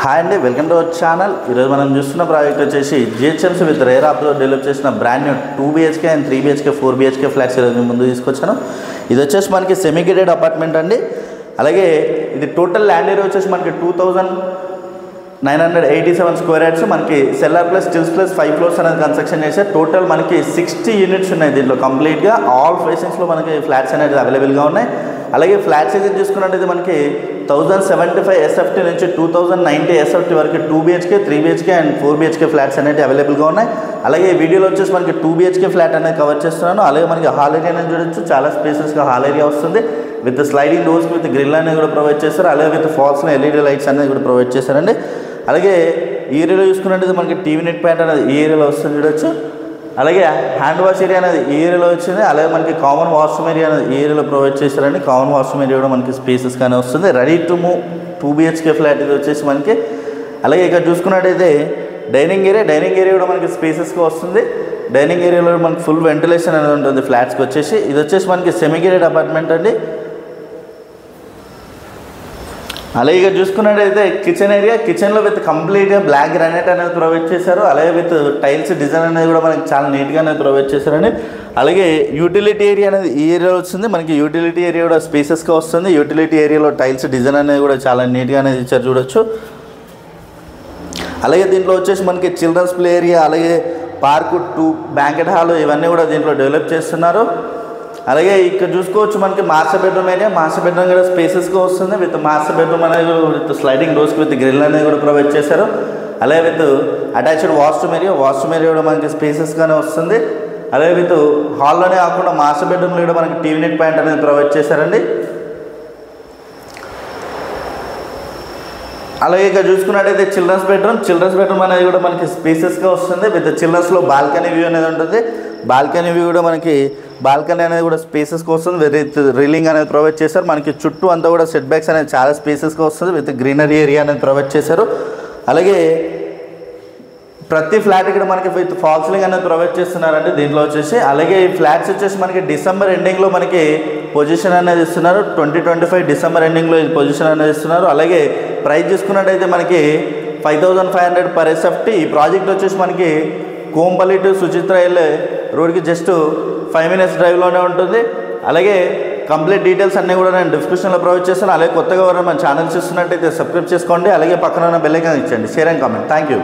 Hi అండి, welcome to our channel. ఈరోజు మనం చూస్తున్న ప్రాజెక్ట్ వచ్చేసి జిహెచ్ఎంసీ విత్ రేర్ ఆప్తో డెవలప్ చేసిన brand new 2 BHK and 3 BHK 4 BHK flats ఈరోజు ముందు తీసుకొచ్చాను. ఇది వచ్చేసి మనకి సెమీ గేటెడ్ అపార్ట్మెంట్ అండి. అలాగే ఇది టోటల్ ల్యాండ్ ఏరియా వచ్చేసి మనకి 2987 స్క్వేర్ యార్డ్స్. మనకి cellar plus stills plus 5 floors అనేది కన్స్ట్రక్షన్ చేశారు. టోటల్ మనకి 60 యూనిట్స్ ఉన్నాయి దీంట్లో. కంప్లీట్గా ఆల్ ఫేసింగ్స్లో మనకి ఫ్లాట్స్ అనేది అవైలబుల్గా ఉన్నాయి. అలాగే ఫ్లాట్ సైజ్ చూసుకున్నట్టయితే మనకి 1075 SFT నుంచి 2090 SFT వరకు 2 BHK 3 BHK and 4 BHK flats అనేవి అవైలబుల్గా ఉన్నాయి. అలాగే వీడియోలో వచ్చేసి మనకి 2 BHK ఫ్లాట్ అనేది కవర్ చేస్తున్నాను. అలాగే మనకి హాల్ ఏరియా అనేది చూడొచ్చు, చాలా స్పేసెస్గా హాల్ ఏరియా వస్తుంది. With sliding doors with grill అనేది కూడా ప్రొవైడ్ చేస్తారు. అలాగే విత్ ఫాల్స్లో LED లైట్స్ అనేది కూడా ప్రొవైడ్ చేస్తారండి. అలాగే ఈ ఏరియాలో చూసుకున్నట్టయితే మనకి టీవీ నెట్ పాయింట్ అనేది ఈ ఏరియాలో వస్తుంది చూడొచ్చు. అలాగే హ్యాండ్ వాష్ ఏరియా అనేది ఈ ఏరియాలో వచ్చింది. అలాగే మనకి కామన్ వాష్రూమ్ ఏరియా అనేది ఈ ఏరియాలో ప్రొవైడ్ చేశారండి. కామన్ వాష్రూమ్ ఏరియా కూడా మనకి స్పేసెస్గానే వస్తుంది. Ready to move 2 BHK flat ఇది వచ్చేసి మనకి. అలాగే ఇక్కడ చూసుకున్నట్టయితే డైనింగ్ ఏరియా కూడా మనకి స్పేసెస్గా వస్తుంది. డైనింగ్ ఏరియాలో మనకి ఫుల్ వెంటిలేషన్ అనేది ఉంటుంది ఫ్లాట్స్కి వచ్చేసి. ఇది వచ్చేసి మనకి సెమీ గేటెడ్ అపార్ట్మెంట్ అండి. అలాగే ఇక్కడ చూసుకున్నట్టయితే కిచెన్లో విత్ కంప్లీట్గా బ్లాక్ గ్రానైట్ అనేది ప్రొవైడ్ చేశారు. అలాగే విత్ టైల్స్ డిజైన్ అనేది కూడా మనకి చాలా నీట్గా అనేది ప్రొవైడ్ చేశారండి. అలాగే యూటిలిటీ ఏరియా అనేది ఈ ఏరియాలో వస్తుంది. మనకి యూటిలిటీ ఏరియా కూడా స్పేసెస్గా వస్తుంది. యూటిలిటీ ఏరియాలో టైల్స్ డిజైన్ అనేది కూడా చాలా నీట్గా అనేది ఇచ్చారు చూడొచ్చు. అలాగే దీంట్లో వచ్చేసి మనకి చిల్డ్రన్స్ ప్లే ఏరియా, అలాగే పార్కు, 2 బ్యాంకెట్ హాల్ ఇవన్నీ కూడా దీంట్లో డెవలప్ చేస్తున్నారు. అలాగే ఇక్కడ చూసుకోవచ్చు మనకి master bedroom area. Master bedroom కూడా స్పేసెస్గా వస్తుంది. విత్ మాస్టర్ బెడ్రూమ్ అనేది విత్ స్లైడింగ్ డోర్స్కి విత్ గ్రిల్ అనేది కూడా ప్రొవైడ్ చేశారు. అలాగే విత్ అటాచ్డ్ వాష్రూమ్ ఏరియా కూడా మనకి స్పేసెస్గానే వస్తుంది. అలాగే విత్ హాల్లోనే కాకుండా మాస్టర్ బెడ్రూమ్లో కూడా మనకి టీవీ నెట్ పాయింట్ అనేది ప్రొవైడ్ చేశారండి. అలాగే ఇక్కడ చూసుకున్నట్టయితే చిల్డ్రన్స్ బెడ్రూమ్ అనేది కూడా మనకి స్పేసెస్గా వస్తుంది. విత్ చిల్డ్రన్స్లో బాల్కనీ వ్యూ అనేది ఉంటుంది. బాల్కనీ వ్యూ కూడా మనకి బాల్కనీ అనేది కూడా స్పేసెస్గా వస్తుంది. విత్ రీలింగ్ అనేది ప్రొవైడ్ చేశారు. మనకి చుట్టూ అంతా కూడా సెట్ బ్యాక్స్ అనేది చాలా స్పేసెస్గా వస్తుంది. విత్ గ్రీనరీ ఏరియా అనేది ప్రొవైడ్ చేశారు. అలాగే ప్రతి ఫ్లాట్ ఇక్కడ మనకి విత్ ఫాల్ సీలింగ్ అనేది ప్రొవైడ్ చేస్తున్నారండి దీంట్లో వచ్చేసి. అలాగే ఈ ఫ్లాట్స్ వచ్చేసి మనకి డిసెంబర్ ఎండింగ్లో మనకి పొజిషన్ అనేది ఇస్తున్నారు. 2025 డిసెంబర్ ఎండింగ్లో ఈ పొజిషన్ అనేది ఇస్తున్నారు. అలాగే ప్రైస్ చూసుకున్నట్టయితే మనకి 5500 పర్ SFT. ఈ ప్రాజెక్ట్ వచ్చేసి మనకి కోంపల్లి టు సుచిత్ర వెళ్ళే రోడ్కి జస్ట్ 5 minutes డ్రైవ్లోనే ఉంటుంది. అలాగే కంప్లీట్ డీటెయిల్స్ అన్నీ కూడా నేను డిస్క్రిప్షన్లో ప్రొవైడ్ చేస్తాను. అలాగే కొత్తగా ఎవరైనా మన ఛానల్ చూస్తున్నట్టయితే సబ్స్క్రైబ్ చేసుకోండి. అలాగే పక్కన ఉన్న బెల్ ఐకాన్ ఇచ్చండి. Share and comment. Thank you.